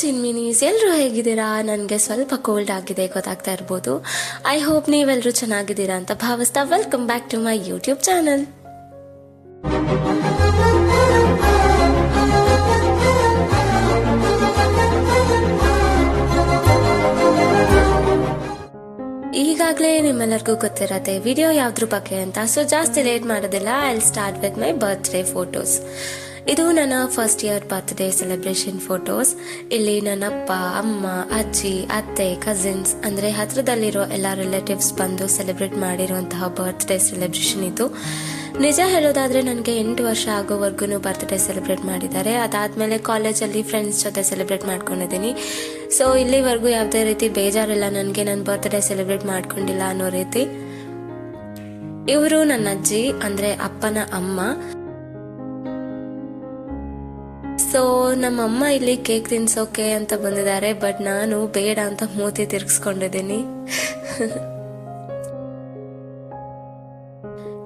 ಚಿನ್ಮಿನೀಸ್, ಎಲ್ಲರೂ ಹೇಗಿದ್ದೀರಾ? ನನಗೆ ಸ್ವಲ್ಪ ಕೋಲ್ಡ್ ಆಗಿದೆ, ಗೊತ್ತಾಗ್ತಾ ಇರ್ಬೋದು. ಐ ಹೋಪ್ ನೀವೆಲ್ಲರೂ ಚೆನ್ನಾಗಿದ್ದೀರಾ ಅಂತ ಭಾವಿಸ್ತಾ welcome back to my YouTube channel. ಈಗಾಗಲೇ ನಿಮ್ಮೆಲ್ಲರಿಗೂ ಗೊತ್ತಿರತ್ತೆ ವಿಡಿಯೋ ಯಾವ್ದ್ರ ಬಗ್ಗೆ ಅಂತ. ಸೊ ಜಾಸ್ತಿ ಲೇಟ್ ಮಾಡೋದಿಲ್ಲ, I will start with my birthday photos. ಇದು ನನ್ನ first year birthday celebration photos. ಇಲ್ಲಿ ನನ್ನಪ್ಪ, ಅಮ್ಮ, ಅಜ್ಜಿ, ಅತ್ತೆ, ಕಸಿನ್ಸ್ ಅಂದ್ರೆ ಹತ್ರದಲ್ಲಿರೋ ಎಲ್ಲ ರಿಲೇಟಿವ್ಸ್ ಬಂದು ಸೆಲೆಬ್ರೇಟ್ ಮಾಡಿರುವಂತಹ ಬರ್ತ್ಡೇ ಸೆಲೆಬ್ರೇಷನ್ ಇದು. ನಿಜ ಹೇಳೋದಾದ್ರೆ ನನಗೆ 8 ವರ್ಷ ಆಗೋವರೆಗೂ ಬರ್ತ್ಡೇ ಸೆಲೆಬ್ರೇಟ್ ಮಾಡಿದ್ದಾರೆ. ಅದಾದ್ಮೇಲೆ ಕಾಲೇಜಲ್ಲಿ ಫ್ರೆಂಡ್ಸ್ ಜೊತೆ ಸೆಲೆಬ್ರೇಟ್ ಮಾಡ್ಕೊಂಡಿದ್ದೀನಿ. ಸೊ ಇಲ್ಲಿವರೆಗೂ ಯಾವುದೇ ರೀತಿ ಬೇಜಾರಿಲ್ಲ ನನಗೆ, ನನ್ನ ಬರ್ತ್ಡೇ ಸೆಲೆಬ್ರೇಟ್ ಮಾಡ್ಕೊಂಡಿಲ್ಲ ಅನ್ನೋ ರೀತಿ. ಇವರು ನನ್ನ ಅಜ್ಜಿ ಅಂದ್ರೆ ಅಪ್ಪನ ಅಮ್ಮ. ಸೊ ನಮ್ಮಮ್ಮ ಇಲ್ಲಿ ಕೇಕ್ ತಿನ್ಸೋಕೆ ಅಂತ ಬಂದಿದ್ದಾರೆ, ಬಟ್ ನಾನು ಬೇಡ ಅಂತ ಮೂತಿ ತಿರ್ಗಿಸ್ಕೊಂಡಿದ್ದೀನಿ.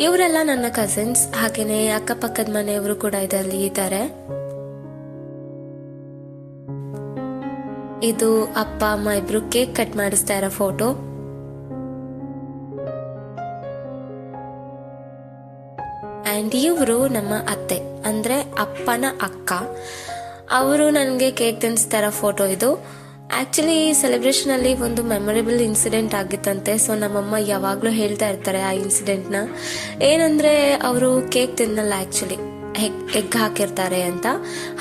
ಇವರೆಲ್ಲ ನನ್ನ ಕಸಿನ್ಸ್, ಹಾಗೇನೆ ಅಕ್ಕಪಕ್ಕದ ಮನೆಯವರು ಕೂಡ ಇದರಲ್ಲಿ ಇದ್ದಾರೆ. ಇದು ಅಪ್ಪ ಅಮ್ಮ ಇಬ್ರು ಕೇಕ್ ಕಟ್ ಮಾಡಿಸ್ತಾ ಇರೋ ಫೋಟೋ. ಅಂಡ್ ಇವರು ನಮ್ಮ ಅತ್ತೆ ಅಂದ್ರೆ ಅಪ್ಪನ ಅಕ್ಕ. ಅವರು ನನಗೆ ಕೇಕ್ ತಿನ್ನಿಸ್ತಾ ಇರೋ ಫೋಟೋ ಇದು. ಆಕ್ಚುಲಿ ಸೆಲೆಬ್ರೇಷನ್ ಅಲ್ಲಿ ಒಂದು ಮೆಮೊರೇಬಲ್ ಇನ್ಸಿಡೆಂಟ್ ಆಗಿತ್ತಂತೆ. ಸೊ ನಮ್ಮಮ್ಮ ಯಾವಾಗ್ಲೂ ಹೇಳ್ತಾ ಇರ್ತಾರೆ ಆ ಇನ್ಸಿಡೆಂಟ್ ನ. ಏನಂದ್ರೆ ಅವರು ಕೇಕ್ ತಿನ್ನಲ್ಲ, ಆಕ್ಚುಲಿ ಎಗ್ ಹಾಕಿರ್ತಾರೆ ಅಂತ.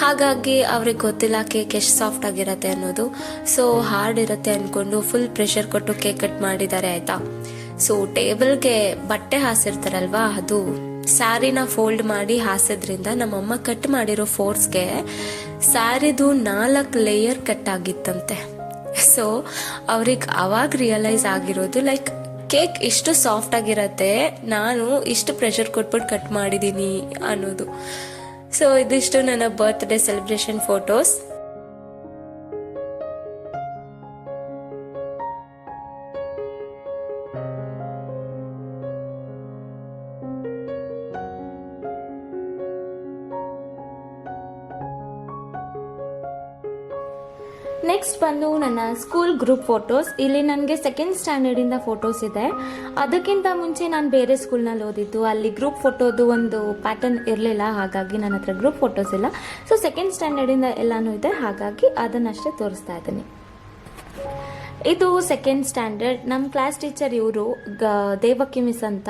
ಹಾಗಾಗಿ ಅವ್ರಿಗೆ ಗೊತ್ತಿಲ್ಲ ಕೇಕ್ ಎಷ್ಟು ಸಾಫ್ಟ್ ಆಗಿರತ್ತೆ ಅನ್ನೋದು. ಸೊ ಹಾರ್ಡ್ ಇರತ್ತೆ ಅನ್ಕೊಂಡು ಫುಲ್ ಪ್ರೆಷರ್ ಕೊಟ್ಟು ಕೇಕ್ ಕಟ್ ಮಾಡಿದ್ದಾರೆ ಆಯ್ತಾ. ಸೊ ಟೇಬಲ್ಗೆ ಬಟ್ಟೆ ಹಾಸಿರ್ತಾರಲ್ವಾ, ಅದು ಸ್ಯಾರಿನ ಫೋಲ್ಡ್ ಮಾಡಿ ಹಾಸಿದ್ರಿಂದ ನಮ್ಮಮ್ಮ ಕಟ್ ಮಾಡಿರೋ ಫೋರ್ಸ್ಗೆ ಸ್ಯಾರಿದು 4 ಲೇಯರ್ ಕಟ್ ಆಗಿತ್ತಂತೆ. ಸೊ ಅವ್ರಿಗೆ ಅವಾಗ ರಿಯಲೈಸ್ ಆಗಿರೋದು ಲೈಕ್ ಕೇಕ್ ಇಷ್ಟು ಸಾಫ್ಟ್ ಆಗಿರತ್ತೆ, ನಾನು ಇಷ್ಟು ಪ್ರೆಷರ್ ಕೊಟ್ಬಿಟ್ಟು ಕಟ್ ಮಾಡಿದೀನಿ ಅನ್ನೋದು. ಸೊ ಇದಿಷ್ಟು ನನ್ನ ಬರ್ತ್ಡೇ ಸೆಲೆಬ್ರೇಷನ್ ಫೋಟೋಸ್. ನೆಕ್ಸ್ಟ್ ಬಂದು ನನ್ನ ಸ್ಕೂಲ್ ಗ್ರೂಪ್ ಫೋಟೋಸ್. ಇಲ್ಲಿ ನನಗೆ 2nd ಸ್ಟ್ಯಾಂಡರ್ಡ್ ಇಂದ ಫೋಟೋಸ್ ಇದೆ. ಅದಕ್ಕಿಂತ ಮುಂಚೆ ನಾನು ಬೇರೆ ಸ್ಕೂಲ್ನಲ್ಲಿ ಓದಿದ್ದು, ಅಲ್ಲಿ ಗ್ರೂಪ್ ಫೋಟೋದು ಒಂದು ಪ್ಯಾಟರ್ನ್ ಇರಲಿಲ್ಲ, ಹಾಗಾಗಿ ನನ್ನ ಹತ್ರ ಗ್ರೂಪ್ ಫೋಟೋಸ್ ಇಲ್ಲ. ಸೊ 2nd ಸ್ಟ್ಯಾಂಡರ್ಡ್ ಇಂದ ಎಲ್ಲಾನು ಇದೆ, ಹಾಗಾಗಿ ಅದನ್ನಷ್ಟೇ ತೋರಿಸ್ತಾ ಇದ್ದೀನಿ. ಇದು 2nd ಸ್ಟ್ಯಾಂಡರ್ಡ್. ನಮ್ಮ ಕ್ಲಾಸ್ ಟೀಚರ್ ಇವರು ದೇವಕಿ ಮಿಸ್ ಅಂತ.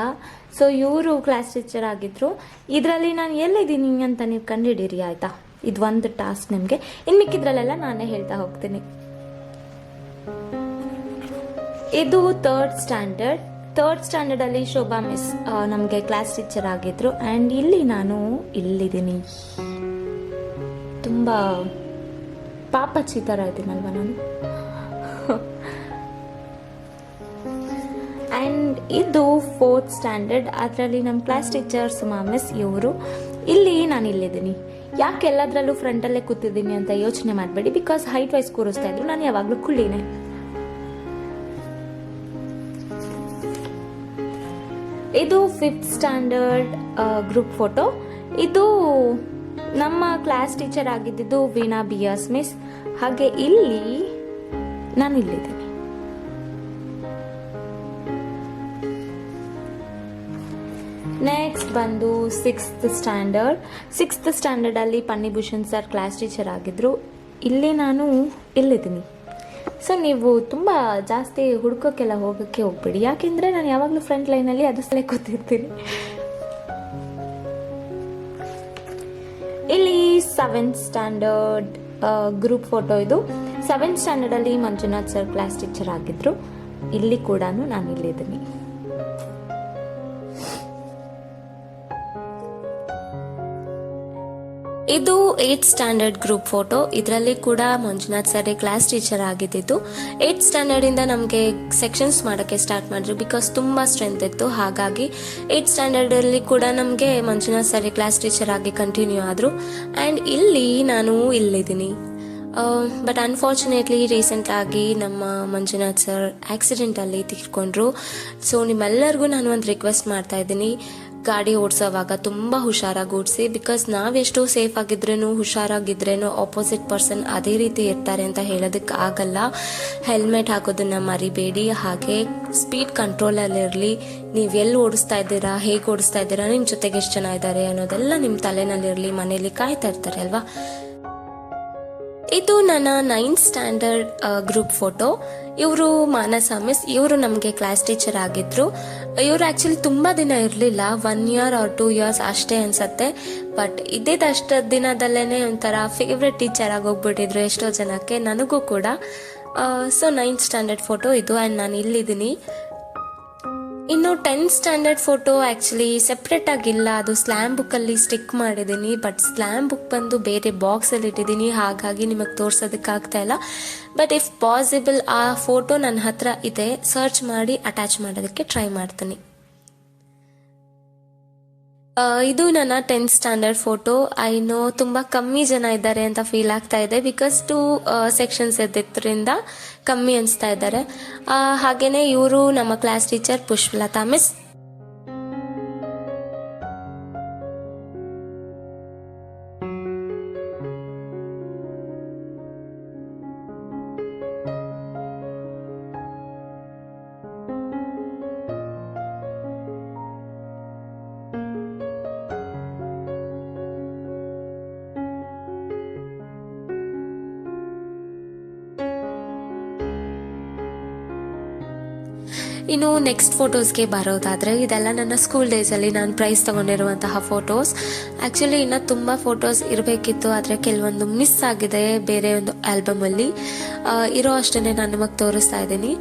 ಸೊ ಇವರು ಕ್ಲಾಸ್ ಟೀಚರ್ ಆಗಿದ್ರು. ಇದರಲ್ಲಿ ನಾನು ಎಲ್ಲಿದ್ದೀನಿ ಅಂತ ನೀವು ಕಂಡುಹಿಡೀರಿ ಆಯ್ತಾ. ಇದು ಒಂದು ಟಾಸ್ಕ್ ನಿಮಗೆ. ಇನ್ನು ಮಿಕ್ಕಿದ್ರಲ್ಲೆಲ್ಲ ನಾನೇ ಹೇಳ್ತಾ ಹೋಗ್ತೀನಿ. ಇದು 3rd ಸ್ಟ್ಯಾಂಡರ್ಡ್. 3rd ಸ್ಟ್ಯಾಂಡರ್ಡ್ ಅಲ್ಲಿ ಶೋಭಾ ಮಿಸ್ ನಮಗೆ ಕ್ಲಾಸ್ ಟೀಚರ್ ಆಗಿದ್ರು. ಅಂಡ್ ಇಲ್ಲಿ ನಾನು ಇಲ್ಲಿದ್ದೀನಿ, ತುಂಬಾ ಪಾಪಚ್ಚಿ ತರ ಇದ್ದೀನಲ್ವಾ ನಾನು. ಅಂಡ್ ಇದು 4th ಸ್ಟ್ಯಾಂಡರ್ಡ್. ಅದರಲ್ಲಿ ನಮ್ಮ ಕ್ಲಾಸ್ ಟೀಚರ್ ಸುಮಾ ಮಿಸ್ ಇವರು. ಇಲ್ಲಿ ನಾನು ಇಲ್ಲಿದ್ದೀನಿ. ಯಾಕೆ ಎಲ್ಲದರಲ್ಲೂ ಫ್ರಂಟಲ್ಲೇ ಕೂತಿದ್ದೀನಿ ಅಂತ ಯೋಚನೆ ಮಾಡಬೇಡಿ, ಬಿಕಾಸ್ ಹೈಟ್ ವೈಸ್ ಕೂರಿಸ್ತಾ ಇದ್ರು, ನಾನು ಯಾವಾಗಲೂ ಕುಳ್ಳಿನೇ. ಇದು 5th ಸ್ಟ್ಯಾಂಡರ್ಡ್ ಗ್ರೂಪ್ ಫೋಟೋ. ಇದು ನಮ್ಮ ಕ್ಲಾಸ್ ಟೀಚರ್ ಆಗಿದ್ದು ವೀಣಾ ಬಿಯಾಸ್ ಮಿಸ್. ಹಾಗೆ ಇಲ್ಲಿ ನಾನು ಇಲ್ಲಿದ್ದೀನಿ. ನೆಕ್ಸ್ಟ್ ಬಂದು 6th ಸ್ಟ್ಯಾಂಡರ್ಡ್. 6th ಸ್ಟ್ಯಾಂಡರ್ಡ್ ಅಲ್ಲಿ ಪನ್ನಿಭೂಷಣ್ ಸರ್ ಕ್ಲಾಸ್ ಟೀಚರ್ ಆಗಿದ್ರು. ಇಲ್ಲಿ ನಾನು ಇಲ್ಲಿದ್ದೀನಿ. ಸೊ ನೀವು ತುಂಬ ಜಾಸ್ತಿ ಹುಡ್ಕೋಕ್ಕೆಲ್ಲ ಹೋಗೋಕ್ಕೆ ಹೋಗ್ಬೇಡಿ, ಯಾಕೆಂದರೆ ನಾನು ಯಾವಾಗಲೂ ಫ್ರಂಟ್ ಲೈನಲ್ಲಿ ಅದು ಸಲ ಕೂತಿರ್ತೀನಿ. ಇಲ್ಲಿ 7th ಸ್ಟ್ಯಾಂಡರ್ಡ್ ಗ್ರೂಪ್ ಫೋಟೋ. ಇದು 7th ಸ್ಟ್ಯಾಂಡರ್ಡ್ ಅಲ್ಲಿ ಮಂಜುನಾಥ್ ಸರ್ ಕ್ಲಾಸ್ ಟೀಚರ್ ಆಗಿದ್ರು. ಇಲ್ಲಿ ಕೂಡ ನಾನು ಇಲ್ಲಿದ್ದೀನಿ. ಇದು 8th ಸ್ಟ್ಯಾಂಡರ್ಡ್ ಗ್ರೂಪ್ ಫೋಟೋ. ಇದರಲ್ಲಿ ಕೂಡ ಮಂಜುನಾಥ್ ಸರ್ ಕ್ಲಾಸ್ ಟೀಚರ್ ಆಗಿದ್ದು. 8th ಸ್ಟ್ಯಾಂಡರ್ಡ್ ಇಂದ ನಮಗೆ ಸೆಕ್ಷನ್ಸ್ ಮಾಡೋಕ್ಕೆ ಸ್ಟಾರ್ಟ್ ಮಾಡಿದ್ರು, ಬಿಕಾಸ್ ತುಂಬಾ ಸ್ಟ್ರೆಂತ್ ಇತ್ತು. ಹಾಗಾಗಿ 8th ಸ್ಟ್ಯಾಂಡರ್ಡ್ ಅಲ್ಲಿ ಕೂಡ ನಮಗೆ ಮಂಜುನಾಥ್ ಸರ್ ಕ್ಲಾಸ್ ಟೀಚರ್ ಆಗಿ ಕಂಟಿನ್ಯೂ ಆದ್ರು. ಅಂಡ್ ಇಲ್ಲಿ ನಾನು ಇಲ್ಲಿದ್ದೀನಿ. ಬಟ್ ಅನ್ಫಾರ್ಚುನೇಟ್ಲಿ ರೀಸೆಂಟ್ ಆಗಿ ನಮ್ಮ ಮಂಜುನಾಥ್ ಸರ್ ಆಕ್ಸಿಡೆಂಟ್ ಅಲ್ಲಿ ತೀರ್ಕೊಂಡ್ರು. ಸೊ ನಿಮ್ಮೆಲ್ಲರಿಗೂ ನಾನು ಒಂದು ರಿಕ್ವೆಸ್ಟ್ ಮಾಡ್ತಾ ಇದ್ದೀನಿ, ಗಾಡಿ ಓಡಿಸೋವಾಗ ತುಂಬ ಹುಷಾರಾಗಿ ಓಡಿಸಿ. ಬಿಕಾಸ್ ನಾವೆಷ್ಟು ಸೇಫ್ ಆಗಿದ್ರೇನು ಹುಷಾರಾಗಿದ್ರೇನು ಆಪೋಸಿಟ್ ಪರ್ಸನ್ ಅದೇ ರೀತಿ ಇರ್ತಾರೆ ಅಂತ ಹೇಳೋದಕ್ಕೆ ಆಗಲ್ಲ. ಹೆಲ್ಮೆಟ್ ಹಾಕೋದನ್ನ ಮರಿಬೇಡಿ. ಹಾಗೆ ಸ್ಪೀಡ್ ಕಂಟ್ರೋಲಲ್ಲಿರಲಿ. ನೀವು ಎಲ್ಲಿ ಓಡಿಸ್ತಾ ಇದ್ದೀರಾ, ಹೇಗೆ ಓಡಿಸ್ತಾ ಇದ್ದೀರಾ, ನಿಮ್ಮ ಜೊತೆಗೆ ಎಷ್ಟು ಜನ ಇದ್ದಾರೆ ಅನ್ನೋದೆಲ್ಲ ನಿಮ್ಮ ತಲೆನಲ್ಲಿರಲಿ. ಮನೇಲಿ ಕಾಯ್ತಾ ಇರ್ತಾರೆ ಅಲ್ವಾ. ಇದು ನನ್ನ 9th ಸ್ಟ್ಯಾಂಡರ್ಡ್ ಗ್ರೂಪ್ ಫೋಟೋ. ಇವರು ಮಾನಸ ಮಿಸ್. ಇವರು ನಮಗೆ ಕ್ಲಾಸ್ ಟೀಚರ್ ಆಗಿದ್ರು. ಇವರು ಆಕ್ಚುಲಿ ತುಂಬಾ ದಿನ ಇರಲಿಲ್ಲ, 1 year or 2 years ಅಷ್ಟೇ ಅನ್ಸತ್ತೆ. ಬಟ್ ಇದ್ದಿದ್ದಷ್ಟು ದಿನದಲ್ಲೇನೆ ಒಂಥರ ಫೇವ್ರೆಟ್ ಟೀಚರ್ ಆಗೋಗ್ಬಿಟ್ಟಿದ್ರು ಎಷ್ಟೋ ಜನಕ್ಕೆ, ನನಗೂ ಕೂಡ. ಸೊ 9th ಸ್ಟ್ಯಾಂಡರ್ಡ್ ಫೋಟೋ ಇದು. ಆ್ಯಂಡ್ ನಾನು ಇಲ್ಲಿದ್ದೀನಿ. ಇನ್ನು 10th standard photo actually separate ಆಗಿಲ್ಲ, ಅದು ಸ್ಲ್ಯಾಮ್ ಬುಕ್ಕಲ್ಲಿ ಸ್ಟಿಕ್ ಮಾಡಿದ್ದೀನಿ. ಬಟ್ ಸ್ಲ್ಯಾಮ್ ಬುಕ್ ಬಂದು ಬೇರೆ ಬಾಕ್ಸಲ್ಲಿ ಇಟ್ಟಿದ್ದೀನಿ, ಹಾಗಾಗಿ ನಿಮಗೆ ತೋರ್ಸೋದಕ್ಕಾಗ್ತಾ ಇಲ್ಲ. ಬಟ್ ಇಫ್ ಪಾಸಿಬಲ್ ಆ ಫೋಟೋ ನನ್ನ ಹತ್ರ ಇದೆ, ಸರ್ಚ್ ಮಾಡಿ ಅಟ್ಯಾಚ್ ಮಾಡೋದಕ್ಕೆ ಟ್ರೈ ಮಾಡ್ತೀನಿ. ಇದು ನನ್ನ 10th standard photo. I know ತುಂಬ ಕಮ್ಮಿ ಜನ ಇದ್ದಾರೆ ಅಂತ ಫೀಲ್ ಆಗ್ತಾ ಇದೆ, ಬಿಕಾಸ್ 2 ಸೆಕ್ಷನ್ಸ್ ಇದ್ದಿದ್ದರಿಂದ ಕಮ್ಮಿ ಅನಿಸ್ತಾ ಇದ್ದಾರೆ. ಹಾಗೇನೆ ಇವರು ನಮ್ಮ ಕ್ಲಾಸ್ ಟೀಚರ್ ಪುಷ್ಪಲತಾ ಮಿಸ್. ಇನ್ನು ನೆಕ್ಸ್ಟ್ ಫೋಟೋಸ್ಗೆ ಬರೋದಾದರೆ, ಇದೆಲ್ಲ ನನ್ನ ಸ್ಕೂಲ್ ಡೇಸಲ್ಲಿ ನಾನು ಪ್ರೈಸ್ ತಗೊಂಡಿರುವಂತಹ ಫೋಟೋಸ್. ಆ್ಯಕ್ಚುಲಿ ಇನ್ನೂ ತುಂಬ ಫೋಟೋಸ್ ಇರಬೇಕಿತ್ತು, ಆದರೆ ಕೆಲವೊಂದು ಮಿಸ್ ಆಗಿದೆ ಬೇರೆ ಒಂದು ಆಲ್ಬಮಲ್ಲಿ. ಇರೋ ಅಷ್ಟೇ ನಾನು ನಿಮಗೆ ತೋರಿಸ್ತಾ ಇದ್ದೀನಿ.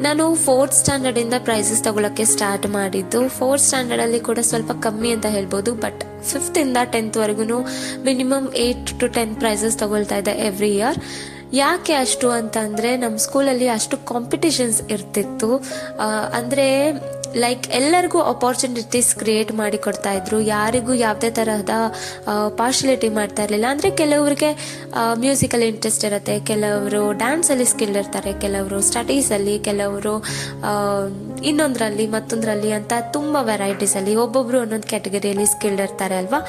ನಾನು 4th ಸ್ಟ್ಯಾಂಡರ್ಡಿಂದ ಪ್ರೈಸಸ್ ತಗೊಳ್ಳೋಕ್ಕೆ ಸ್ಟಾರ್ಟ್ ಮಾಡಿದ್ದು. 4th ಸ್ಟ್ಯಾಂಡರ್ಡಲ್ಲಿ ಕೂಡ ಸ್ವಲ್ಪ ಕಮ್ಮಿ ಅಂತ ಹೇಳ್ಬೋದು. ಬಟ್ 5th ಇಂದ 10th ವರೆಗೂ ಮಿನಿಮಮ್ 8 to 10 ಪ್ರೈಸಸ್ ತಗೊಳ್ತಾ ಇದ್ದೆ ಎವ್ರಿ ಇಯರ್. ಯಾಕೆ ಅಷ್ಟು ಅಂತಂದರೆ, ನಮ್ಮ ಸ್ಕೂಲಲ್ಲಿ ಅಷ್ಟು ಕಾಂಪಿಟಿಷನ್ಸ್ ಇರ್ತಿತ್ತು. ಅಂದರೆ ಲೈಕ್ ಎಲ್ಲರಿಗೂ ಅಪಾರ್ಚುನಿಟೀಸ್ ಕ್ರಿಯೇಟ್ ಮಾಡಿ ಕೊಡ್ತಾ ಇದ್ರು. ಯಾರಿಗೂ ಯಾವುದೇ ತರಹದ ಪಾರ್ಶಿಯಾಲಿಟಿ ಮಾಡ್ತಾ ಇರಲಿಲ್ಲ. ಅಂದರೆ ಕೆಲವರಿಗೆ ಮ್ಯೂಸಿಕಲ್ಲಿ ಇಂಟ್ರೆಸ್ಟ್ ಇರುತ್ತೆ, ಕೆಲವರು ಡ್ಯಾನ್ಸಲ್ಲಿ ಸ್ಕಿಲ್ ಇರ್ತಾರೆ, ಕೆಲವರು ಸ್ಟಡೀಸಲ್ಲಿ, ಕೆಲವರು ಇನ್ನೊಂದರಲ್ಲಿ ಮತ್ತೊಂದರಲ್ಲಿ ಅಂತ ತುಂಬ ವೆರೈಟೀಸಲ್ಲಿ ಒಬ್ಬೊಬ್ರು ಒಂದೊಂದು ಕ್ಯಾಟಗರಿಯಲ್ಲಿ ಸ್ಕಿಲ್ಡ್ ಇರ್ತಾರೆ ಅಲ್ವಾ.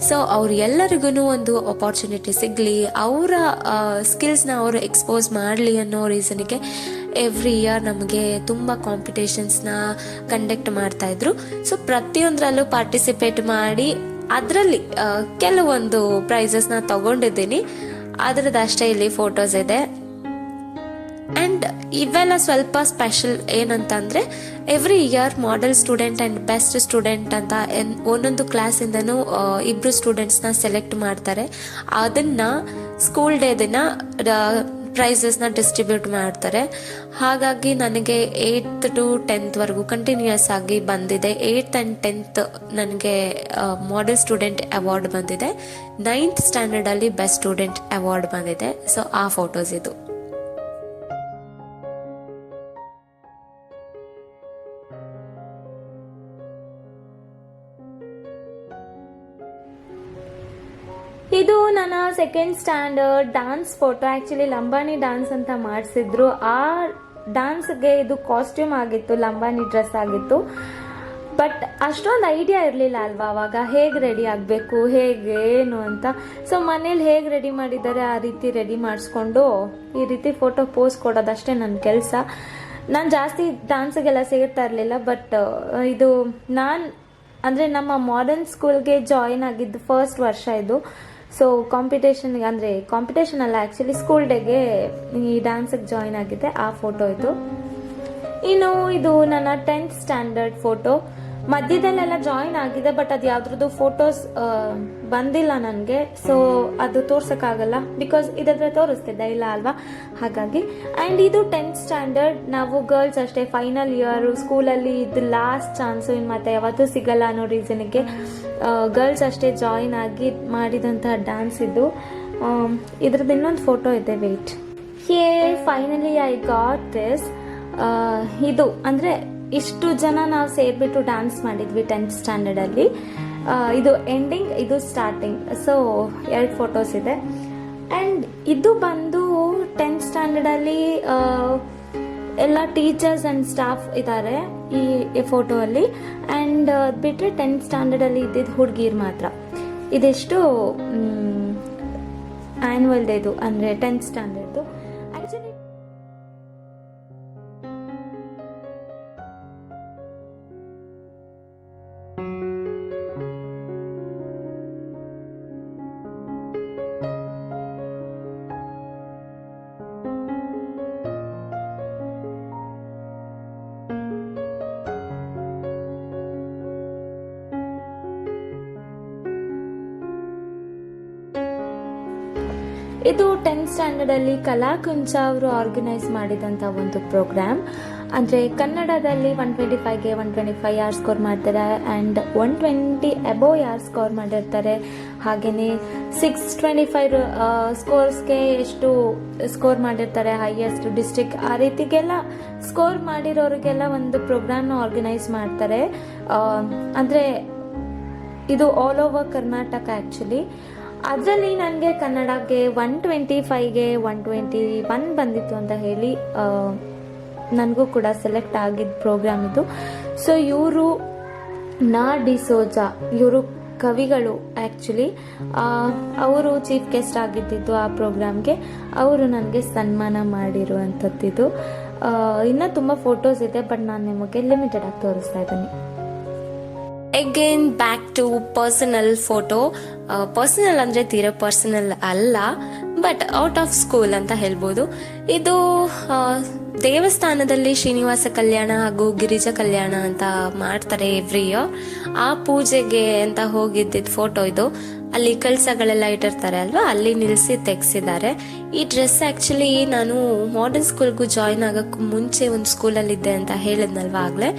ಸೊ ಅವ್ರು ಎಲ್ಲರಿಗೂ ಒಂದು ಅಪಾರ್ಚುನಿಟಿ ಸಿಗಲಿ, ಅವರ ಸ್ಕಿಲ್ಸ್ನ ಅವರು ಎಕ್ಸ್ಪೋಸ್ ಮಾಡಲಿ ಅನ್ನೋ ರೀಸನ್ಗೆ ಎವ್ರಿ ಇಯರ್ ನಮಗೆ ತುಂಬ ಕಾಂಪಿಟೇಷನ್ಸ್ನ ಕಂಡಕ್ಟ್ ಮಾಡ್ತಾ ಇದ್ರು. ಸೊ ಪ್ರತಿಯೊಂದರಲ್ಲೂ ಪಾರ್ಟಿಸಿಪೇಟ್ ಮಾಡಿ ಅದರಲ್ಲಿ ಕೆಲವೊಂದು ಪ್ರೈಸಸ್ನ ತಗೊಂಡಿದ್ದೀನಿ. ಅದರದ್ದಷ್ಟೇ ಇಲ್ಲಿ ಫೋಟೋಸ್ ಇದೆ. ಆ್ಯಂಡ್ ಇವೆಲ್ಲ ಸ್ವಲ್ಪ ಸ್ಪೆಷಲ್ ಏನಂತಂದರೆ, every year model student and best student ಅಂತ ಒಂದೊಂದು ಕ್ಲಾಸಿಂದನೂ 2 ಸ್ಟೂಡೆಂಟ್ಸ್ನ ಸೆಲೆಕ್ಟ್ ಮಾಡ್ತಾರೆ. ಅದನ್ನು ಸ್ಕೂಲ್ ಡೇ ದಿನ ಪ್ರೈಸಸ್ನ ಡಿಸ್ಟ್ರಿಬ್ಯೂಟ್ ಮಾಡ್ತಾರೆ. ಹಾಗಾಗಿ ನನಗೆ 8th to 10th ವರೆಗೂ ಕಂಟಿನ್ಯೂಯಸ್ ಆಗಿ ಬಂದಿದೆ. 8th and 10th ನನಗೆ ಮಾಡೆಲ್ ಸ್ಟೂಡೆಂಟ್ ಅವಾರ್ಡ್ ಬಂದಿದೆ. 9th ಸ್ಟ್ಯಾಂಡರ್ಡಲ್ಲಿ ಬೆಸ್ಟ್ ಸ್ಟೂಡೆಂಟ್ ಅವಾರ್ಡ್ ಬಂದಿದೆ. ಸೊ ಆ ಫೋಟೋಸ್ ಇದು. ಇದು ನನ್ನ 2nd standard dance photo. Actually Lambani dance ಅಂತ ಮಾಡಿಸಿದ್ರು. ಆ ಡ್ಯಾನ್ಸ್ಗೆ ಇದು ಕಾಸ್ಟ್ಯೂಮ್ ಆಗಿತ್ತು, ಲಂಬಾಣಿ ಡ್ರೆಸ್ ಆಗಿತ್ತು. ಬಟ್ ಅಷ್ಟೊಂದು ಐಡಿಯಾ ಇರಲಿಲ್ಲ ಅಲ್ವಾ ಅವಾಗ, ಹೇಗೆ ರೆಡಿ ಆಗಬೇಕು, ಹೇಗೆ ಏನು ಅಂತ. ಸೊ ಮನೇಲಿ ಹೇಗೆ ರೆಡಿ ಮಾಡಿದ್ದಾರೆ ಆ ರೀತಿ ರೆಡಿ ಮಾಡಿಸ್ಕೊಂಡು ಈ ರೀತಿ ಫೋಟೋ ಪೋಸ್ ಕೊಡೋದಷ್ಟೇ ನನ್ನ ಕೆಲಸ. ನಾನು ಜಾಸ್ತಿ ಡ್ಯಾನ್ಸಿಗೆಲ್ಲ ಸೇರ್ತಾ ಇರಲಿಲ್ಲ. ಬಟ್ ಇದು ನಾನು ಅಂದರೆ ನಮ್ಮ ಮಾಡರ್ನ್ ಸ್ಕೂಲ್ಗೆ ಜಾಯಿನ್ ಆಗಿದ್ದು ಫಸ್ಟ್ ವರ್ಷ ಇದು. ಸೊ ಕಾಂಪಿಟೇಷನ್ಗೆ, ಅಂದರೆ ಕಾಂಪಿಟೇಷನ್ ಅಲ್ಲ ಆ್ಯಕ್ಚುಲಿ ಸ್ಕೂಲ್ ಡೇಗೆ ಈ ಡ್ಯಾನ್ಸಿಗೆ ಜಾಯಿನ್ ಆಗಿದ್ದೆ. ಆ ಫೋಟೋ ಇದು. ಇನ್ನು ಇದು ನನ್ನ 10th ಸ್ಟ್ಯಾಂಡರ್ಡ್ ಫೋಟೋ. ಮಧ್ಯದಲ್ಲೆಲ್ಲ ಜಾಯಿನ್ ಆಗಿದೆ, ಬಟ್ ಅದು ಯಾವ್ದ್ರದ್ದು ಫೋಟೋಸ್ ಬಂದಿಲ್ಲ ನನಗೆ. ಸೊ ಅದು ತೋರ್ಸೋಕ್ಕಾಗಲ್ಲ, ಬಿಕಾಸ್ ಇದಾದ್ರೆ ತೋರಿಸ್ತಿದ್ದೆ, ಇಲ್ಲ ಅಲ್ವಾ, ಹಾಗಾಗಿ. ಆ್ಯಂಡ್ ಇದು 10th ಸ್ಟ್ಯಾಂಡರ್ಡ್. ನಾವು ಗರ್ಲ್ಸ್ ಅಷ್ಟೇ, ಫೈನಲ್ ಇಯರ್ ಸ್ಕೂಲಲ್ಲಿ ಇದು ಲಾಸ್ಟ್ ಚಾನ್ಸು, ಇನ್ನು ಮತ್ತೆ ಯಾವತ್ತೂ ಸಿಗಲ್ಲ ಅನ್ನೋ ರೀಸನ್ಗೆ ಗರ್ಲ್ಸ್ ಅಷ್ಟೇ ಜಾಯಿನ್ ಆಗಿ ಮಾಡಿದಂತಹ ಡ್ಯಾನ್ಸ್ ಇದು. ಇದ್ರದ್ದು ಇನ್ನೊಂದು ಫೋಟೋ ಇದೆ, wait. Finally I got this. ಇದು ಅಂದರೆ ಇಷ್ಟು ಜನ ನಾವು ಸೇರಿಬಿಟ್ಟು ಡ್ಯಾನ್ಸ್ ಮಾಡಿದ್ವಿ 10th ಸ್ಟ್ಯಾಂಡರ್ಡಲ್ಲಿ. ಇದು ಎಂಡಿಂಗ್, ಇದು ಸ್ಟಾರ್ಟಿಂಗ್. ಸೊ 2 ಫೋಟೋಸ್ ಇದೆ. ಆ್ಯಂಡ್ ಇದು ಬಂದು 10th ಸ್ಟ್ಯಾಂಡರ್ಡಲ್ಲಿ ಎಲ್ಲ ಟೀಚರ್ಸ್ ಆ್ಯಂಡ್ ಸ್ಟಾಫ್ ಇದ್ದಾರೆ ಈ ಫೋಟೋ ಅಲ್ಲಿ. ಆ್ಯಂಡ್ ಬಿಟ್ಟರೆ 10th ಸ್ಟ್ಯಾಂಡರ್ಡಲ್ಲಿ ಇದ್ದಿದ್ದು ಹುಡುಗಿರು ಮಾತ್ರ. ಇದೆಷ್ಟು ಆ್ಯನ್ಯುವಲ್ ಡೇದು ಅಂದರೆ 10th ಸ್ಟ್ಯಾಂಡರ್ಡ್ದು. ಆ್ಯಕ್ಚುಲಿ ಇದು 10th ಸ್ಟ್ಯಾಂಡರ್ಡಲ್ಲಿ ಕಲಾಕುಂಚ ಅವರು ಆರ್ಗನೈಸ್ ಮಾಡಿದಂಥ ಒಂದು ಪ್ರೋಗ್ರಾಮ್. ಅಂದರೆ ಕನ್ನಡದಲ್ಲಿ 125ಗೆ 125 ಯಾರು ಸ್ಕೋರ್ ಮಾಡ್ತಾರೆ, ಆ್ಯಂಡ್ 120 ಅಬೋವ್ ಯಾರು ಸ್ಕೋರ್ ಮಾಡಿರ್ತಾರೆ, ಹಾಗೆಯೇ 625 ಸ್ಕೋರ್ಸ್ಗೆ ಎಷ್ಟು ಸ್ಕೋರ್ ಮಾಡಿರ್ತಾರೆ ಹೈಯೆಸ್ಟ್ ಡಿಸ್ಟ್ರಿಕ್ಟ್, ಆ ರೀತಿಗೆಲ್ಲ ಸ್ಕೋರ್ ಮಾಡಿರೋರಿಗೆಲ್ಲ ಒಂದು ಪ್ರೋಗ್ರಾಮ್ನ ಆರ್ಗನೈಸ್ ಮಾಡ್ತಾರೆ. ಅಂದರೆ ಇದು ಆಲ್ ಓವರ್ ಕರ್ನಾಟಕ ಆ್ಯಕ್ಚುಲಿ. ಅದರಲ್ಲಿ ನನಗೆ ಕನ್ನಡಕ್ಕೆ 125ಗೆ 121 ಬಂದಿತ್ತು ಅಂತ ಹೇಳಿ ನನಗೂ ಕೂಡ ಸೆಲೆಕ್ಟ್ ಆಗಿದ್ದ ಪ್ರೋಗ್ರಾಮ್ ಇದು. ಸೊ ಇವರು ನಾ ಡಿಸೋಜಾ, ಇವರು ಕವಿಗಳು ಆ್ಯಕ್ಚುಲಿ. ಅವರು ಚೀಫ್ ಗೆಸ್ಟ್ ಆಗಿದ್ದಿದ್ದು ಆ ಪ್ರೋಗ್ರಾಮ್ಗೆ. ಅವರು ನನಗೆ ಸನ್ಮಾನ ಮಾಡಿರುವಂಥದ್ದಿದು. ಇನ್ನೂ ತುಂಬ ಫೋಟೋಸ್ ಇದೆ, ಬಟ್ ನಾನು ನಿಮಗೆ ಲಿಮಿಟೆಡ್ ಆಗಿ ತೋರಿಸ್ತಾ ಇದ್ದೀನಿ. Again back to personal photo. Personal ಅಂದರೆ ತೀರಾ ಪರ್ಸನಲ್ ಅಲ್ಲ, ಬಟ್ ಔಟ್ ಆಫ್ ಸ್ಕೂಲ್ ಅಂತ ಹೇಳ್ಬೋದು. ಇದು ದೇವಸ್ಥಾನದಲ್ಲಿ ಶ್ರೀನಿವಾಸ ಕಲ್ಯಾಣ ಹಾಗೂ ಗಿರಿಜಾ ಕಲ್ಯಾಣ ಅಂತ ಮಾಡ್ತಾರೆ ಎವ್ರಿ ಇಯರ್. ಆ ಪೂಜೆಗೆ ಅಂತ ಹೋಗಿದ್ದಿದ್ದು ಫೋಟೋ ಇದು. ಅಲ್ಲಿ ಕಳಸಗಳೆಲ್ಲ ಇಟ್ಟಿರ್ತಾರೆ ಅಲ್ವಾ, ಅಲ್ಲಿ ನಿಲ್ಲಿಸಿ ತೆಗ್ಸಿದ್ದಾರೆ. ಈ ಡ್ರೆಸ್ ಆ್ಯಕ್ಚುಲಿ ನಾನು ಮಾಡರ್ನ್ ಸ್ಕೂಲ್ಗೂ ಜಾಯಿನ್ ಆಗೋಕ್ಕೂ ಮುಂಚೆ ಒಂದು ಸ್ಕೂಲಲ್ಲಿದ್ದೆ ಅಂತ ಹೇಳಿದ್ನಲ್ವ ಆಗಲೇ,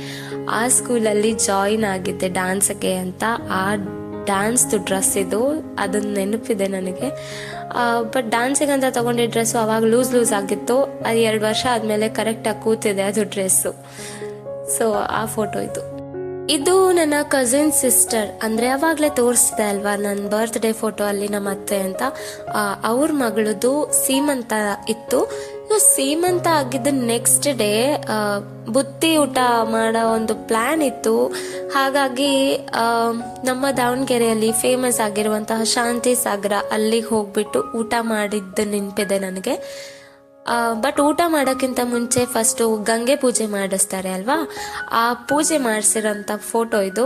ಆ ಸ್ಕೂಲಲ್ಲಿ ಜಾಯಿನ್ ಆಗಿದ್ದೆ ಡ್ಯಾನ್ಸ್ಗೆ ಅಂತ. ಆ ಡ್ಯಾನ್ಸ್ದು ಡ್ರೆಸ್ ಇದು, ಅದನ್ನ ನೆನಪಿದೆ ನನಗೆ. ಬಟ್ ಡ್ಯಾನ್ಸಿಗೆ ಅಂತ ತಗೊಂಡಿದ್ದ ಡ್ರೆಸ್ಸು ಅವಾಗ ಲೂಸ್ ಆಗಿತ್ತು. ಅದು 2 ವರ್ಷ ಆದಮೇಲೆ ಕರೆಕ್ಟಾಗಿ ಕೂತಿದೆ ಅದು ಡ್ರೆಸ್ಸು. ಸೊ ಆ ಫೋಟೋ ಇದು ನನ್ನ ಕಸಿನ್ ಸಿಸ್ಟರ್, ಅಂದರೆ ಅವಾಗಲೇ ತೋರಿಸಿದೆ ಅಲ್ವಾ ನನ್ನ ಬರ್ತ್ಡೇ ಫೋಟೋ ಅಲ್ಲಿ ನಮ್ಮ ಅತ್ತೆ ಅಂತ. ಅವ್ರ ಮಗಳದು ಸೀಮಂತ ಇತ್ತು. ಸೀಮಂತ ಆಗಿದ್ದ ನೆಕ್ಸ್ಟ್ ಡೇ ಬುತ್ತಿ ಊಟ ಮಾಡೋ ಒಂದು ಪ್ಲಾನ್ ಇತ್ತು. ಹಾಗಾಗಿ ನಮ್ಮ ದಾವಣಗೆರೆಯಲ್ಲಿ ಫೇಮಸ್ ಆಗಿರುವಂತಹ ಶಾಂತಿ ಸಾಗರ ಅಲ್ಲಿಗೆ ಹೋಗ್ಬಿಟ್ಟು ಊಟ ಮಾಡಿದ್ದು ನೆನಪಿದೆ ನನಗೆ. ಬಟ್ ಊಟ ಮಾಡೋಕ್ಕಿಂತ ಮುಂಚೆ ಫಸ್ಟು ಗಂಗೆ ಪೂಜೆ ಮಾಡಿಸ್ತಾರೆ ಅಲ್ವಾ, ಆ ಪೂಜೆ ಮಾಡಿಸಿರೋಂಥ ಫೋಟೋ ಇದು.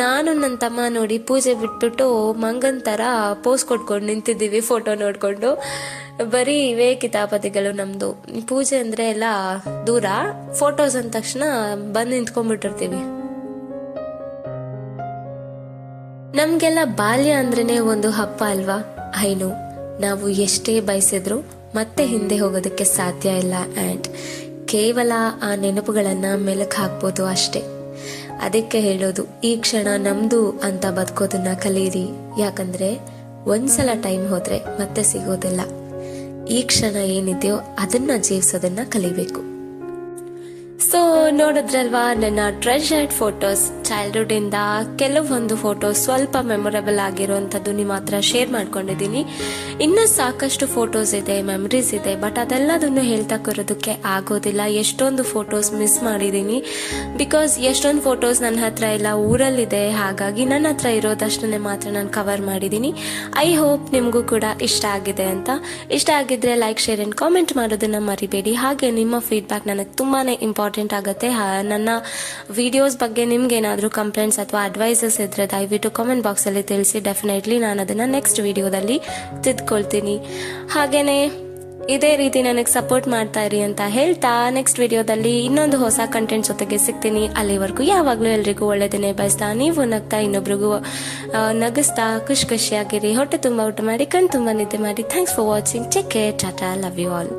ನಾನು ನನ್ನ ತಮ್ಮ ನೋಡಿ ಪೂಜೆ ಬಿಟ್ಬಿಟ್ಟು ಮಂಗನ್ ಥರ ಪೋಸ್ ಕೊಟ್ಕೊಂಡು ನಿಂತಿದ್ದೀವಿ ಫೋಟೋ ನೋಡಿಕೊಂಡು. ಬರೀ ಇವೇ ಕಿತಾಪತಿಗಳು ನಮ್ಮದು. ಪೂಜೆ ಅಂದರೆ ಎಲ್ಲ ದೂರ, ಫೋಟೋಸ್ ಅಂದ ತಕ್ಷಣ ಬಂದು ನಿಂತ್ಕೊಂಡ್ಬಿಟ್ಟಿರ್ತೀವಿ. ನಮಗೆಲ್ಲ ಬಾಲ್ಯ ಅಂದ್ರೇ ಒಂದು ಹಬ್ಬ ಅಲ್ವಾ. ಐನು ನಾವು ಎಷ್ಟೇ ಬಯಸಿದ್ರು ಮತ್ತೆ ಹಿಂದೆ ಹೋಗೋದಕ್ಕೆ ಸಾಧ್ಯ ಇಲ್ಲ. ಆ್ಯಂಡ್ ಕೇವಲ ಆ ನೆನಪುಗಳನ್ನು ಮೆಲುಕು ಹಾಕ್ಬೋದು ಅಷ್ಟೇ. ಅದಕ್ಕೆ ಹೇಳೋದು, ಈ ಕ್ಷಣ ನಮ್ದು ಅಂತ ಬದುಕೋದನ್ನ ಕಲೀರಿ. ಯಾಕಂದ್ರೆ ಒಂದ್ಸಲ ಟೈಮ್ ಹೋದ್ರೆ ಮತ್ತೆ ಸಿಗೋದಿಲ್ಲ. ಈ ಕ್ಷಣ ಏನಿದೆಯೋ ಅದನ್ನ ಜೀವಿಸೋದನ್ನ ಕಲಿಬೇಕು. ಸೊ ನೋಡಿದ್ರಲ್ವಾ ನನ್ನ ಟ್ರೆಷರ್ಡ್ ಫೋಟೋಸ್ ಚೈಲ್ಡ್ಹುಡ್ ಇಂದ. ಕೆಲವೊಂದು ಫೋಟೋಸ್ ಸ್ವಲ್ಪ ಮೆಮೊರೇಬಲ್ ಆಗಿರುವಂಥದ್ದು ನಿಮ್ಮ ಹತ್ರ ಶೇರ್ ಮಾಡ್ಕೊಂಡಿದ್ದೀನಿ. ಇನ್ನೂ ಸಾಕಷ್ಟು ಫೋಟೋಸ್ ಇದೆ, ಮೆಮರೀಸ್ ಇದೆ, ಬಟ್ ಅದೆಲ್ಲದನ್ನು ಹೇಳ್ತಾ ಕೊರೋದಕ್ಕೆ ಆಗೋದಿಲ್ಲ. ಎಷ್ಟೊಂದು ಫೋಟೋಸ್ ಮಿಸ್ ಮಾಡಿದ್ದೀನಿ. ಬಿಕಾಸ್ ಎಷ್ಟೊಂದು ಫೋಟೋಸ್ ನನ್ನ ಹತ್ರ ಎಲ್ಲ ಊರಲ್ಲಿದೆ. ಹಾಗಾಗಿ ನನ್ನ ಹತ್ರ ಇರೋದಷ್ಟನ್ನೇ ಮಾತ್ರ ನಾನು ಕವರ್ ಮಾಡಿದ್ದೀನಿ. ಐ ಹೋಪ್ ನಿಮಗೂ ಕೂಡ ಇಷ್ಟ ಆಗಿದೆ ಅಂತ. ಇಷ್ಟ ಆಗಿದ್ರೆ ಲೈಕ್, ಶೇರ್ ಅಂಡ್ ಕಾಮೆಂಟ್ ಮಾಡೋದನ್ನ ಮರಿಬೇಡಿ. ಹಾಗೆ ನಿಮ್ಮ ಫೀಡ್ಬ್ಯಾಕ್ ನನಗೆ ತುಂಬಾನೇ ಇಂಪಾರ್ಟೆಂಟ್ ಆಗುತ್ತೆ. ನನ್ನ ವಿಡಿಯೋಸ್ ಬಗ್ಗೆ ನಿಮ್ಗೆ ಏನಾದರೂ ಕಂಪ್ಲೇಂಟ್ಸ್ ಅಥವಾ ಅಡ್ವೈಸಸ್ ಇದ್ರೆ ದಯವಿಟ್ಟು ಕಾಮೆಂಟ್ ಬಾಕ್ಸ್ ಅಲ್ಲಿ ತಿಳಿಸಿ. ಡೆಫಿನೆಟ್ಲಿ ನಾನು ಅದನ್ನ ನೆಕ್ಸ್ಟ್ ವಿಡಿಯೋದಲ್ಲಿ ತಿದ್ಕೊಳ್ತೀನಿ. ಹಾಗೇನೆ ಇದೇ ರೀತಿ ನನಗೆ ಸಪೋರ್ಟ್ ಮಾಡ್ತಾ ಇರಿ ಅಂತ ಹೇಳ್ತಾ ನೆಕ್ಸ್ಟ್ ವಿಡಿಯೋದಲ್ಲಿ ಇನ್ನೊಂದು ಹೊಸ ಕಂಟೆಂಟ್ ಜೊತೆಗೆ ಸಿಗ್ತೀನಿ. ಅಲ್ಲಿವರೆಗೂ ಯಾವಾಗಲೂ ಎಲ್ರಿಗೂ ಒಳ್ಳೆದಿನೇ ಬಯಸ್ತಾ, ನೀವು ನಗ್ತಾ ಇನ್ನೊಬ್ರಿಗೂ ನಗಿಸ್ತಾ ಖುಷಿಯಾಗಿರಿ. ಹೊಟ್ಟೆ ತುಂಬ ಊಟ ಮಾಡಿ, ಕಣ್ ತುಂಬ ನಿದ್ದೆ ಮಾಡಿ. Thanks for watching. Take care. Tata. Love you all.